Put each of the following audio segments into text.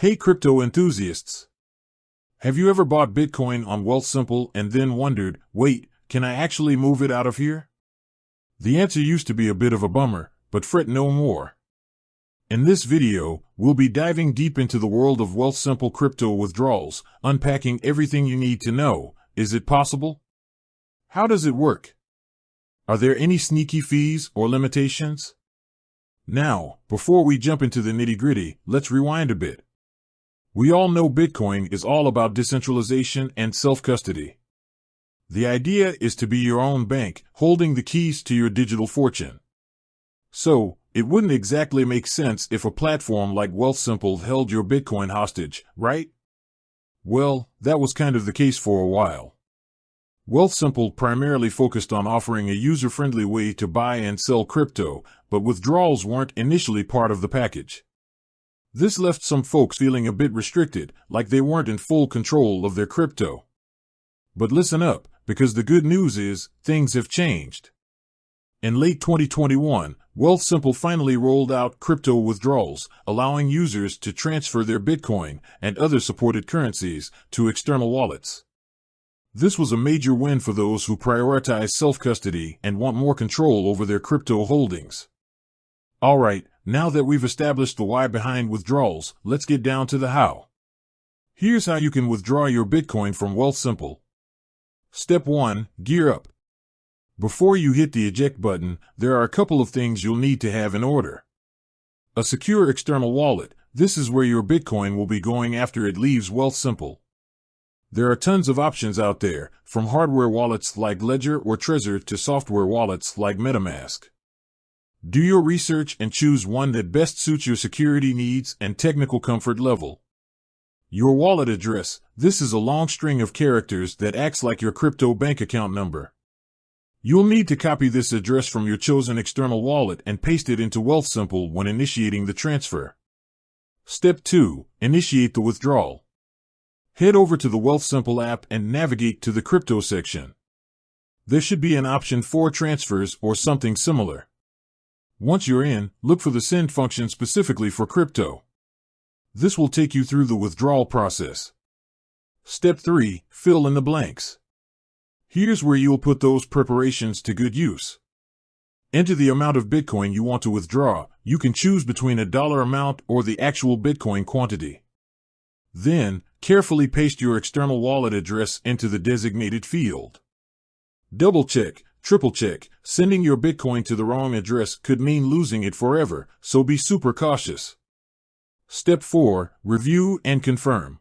Hey crypto enthusiasts! Have you ever bought Bitcoin on Wealthsimple and then wondered, wait, can I actually move it out of here? The answer used to be a bit of a bummer, but fret no more. In this video, we'll be diving deep into the world of Wealthsimple crypto withdrawals, unpacking everything you need to know. Is it possible? How does it work? Are there any sneaky fees or limitations? Now, before we jump into the nitty-gritty, let's rewind a bit. We all know Bitcoin is all about decentralization and self-custody. The idea is to be your own bank, holding the keys to your digital fortune. So, it wouldn't exactly make sense if a platform like Wealthsimple held your Bitcoin hostage, right? Well, that was kind of the case for a while. Wealthsimple primarily focused on offering a user-friendly way to buy and sell crypto, but withdrawals weren't initially part of the package. This left some folks feeling a bit restricted, like they weren't in full control of their crypto. But listen up, because the good news is, things have changed. In late 2021, Wealthsimple finally rolled out crypto withdrawals, allowing users to transfer their Bitcoin and other supported currencies to external wallets. This was a major win for those who prioritize self-custody and want more control over their crypto holdings. Alright, now that we've established the why behind withdrawals, let's get down to the how. Here's how you can withdraw your Bitcoin from Wealthsimple. Step 1. Gear up. Before you hit the eject button, there are a couple of things you'll need to have in order. A secure external wallet. This is where your Bitcoin will be going after it leaves Wealthsimple. There are tons of options out there, from hardware wallets like Ledger or Trezor to software wallets like MetaMask. Do your research and choose one that best suits your security needs and technical comfort level. Your wallet address. This is a long string of characters that acts like your crypto bank account number. You'll need to copy this address from your chosen external wallet and paste it into Wealthsimple when initiating the transfer. Step 2. Initiate the withdrawal. Head over to the Wealthsimple app and navigate to the crypto section. There should be an option for transfers or something similar. Once you're in, look for the send function specifically for crypto. This will take you through the withdrawal process. Step 3. Fill in the blanks. Here's where you'll put those preparations to good use. Enter the amount of Bitcoin you want to withdraw. You can choose between a dollar amount or the actual Bitcoin quantity. Then, carefully paste your external wallet address into the designated field. Double check, triple check. Sending your Bitcoin to the wrong address could mean losing it forever, so be super cautious. Step 4. Review and confirm.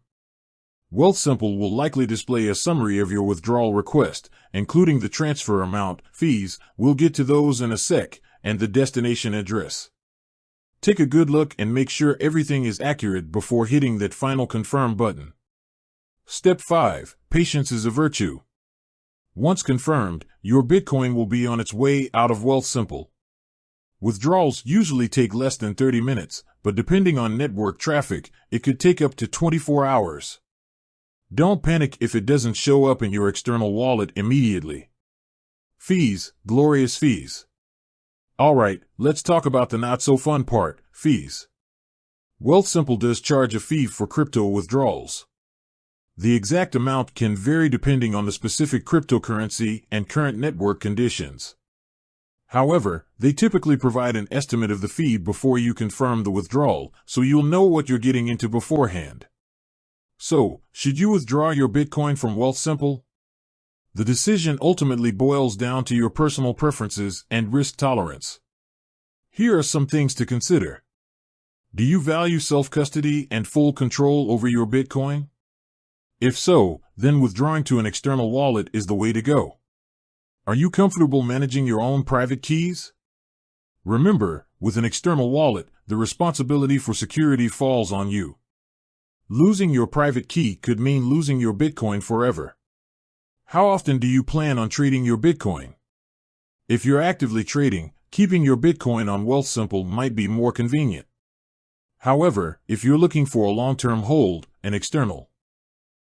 Wealthsimple will likely display a summary of your withdrawal request, including the transfer amount, fees, we'll get to those in a sec, and the destination address. Take a good look and make sure everything is accurate before hitting that final confirm button. Step 5. Patience is a virtue. Once confirmed, your Bitcoin will be on its way out of Wealthsimple. Withdrawals usually take less than 30 minutes, but depending on network traffic, it could take up to 24 hours. Don't panic if it doesn't show up in your external wallet immediately. Fees, glorious fees. Alright, let's talk about the not-so-fun part, fees. Wealthsimple does charge a fee for crypto withdrawals. The exact amount can vary depending on the specific cryptocurrency and current network conditions. However, they typically provide an estimate of the fee before you confirm the withdrawal, so you'll know what you're getting into beforehand. So, should you withdraw your Bitcoin from Wealthsimple? The decision ultimately boils down to your personal preferences and risk tolerance. Here are some things to consider. Do you value self-custody and full control over your Bitcoin? If so, then withdrawing to an external wallet is the way to go. Are you comfortable managing your own private keys? Remember, with an external wallet, the responsibility for security falls on you. Losing your private key could mean losing your Bitcoin forever. How often do you plan on trading your Bitcoin? If you're actively trading, keeping your Bitcoin on Wealthsimple might be more convenient. However, if you're looking for a long-term hold, an external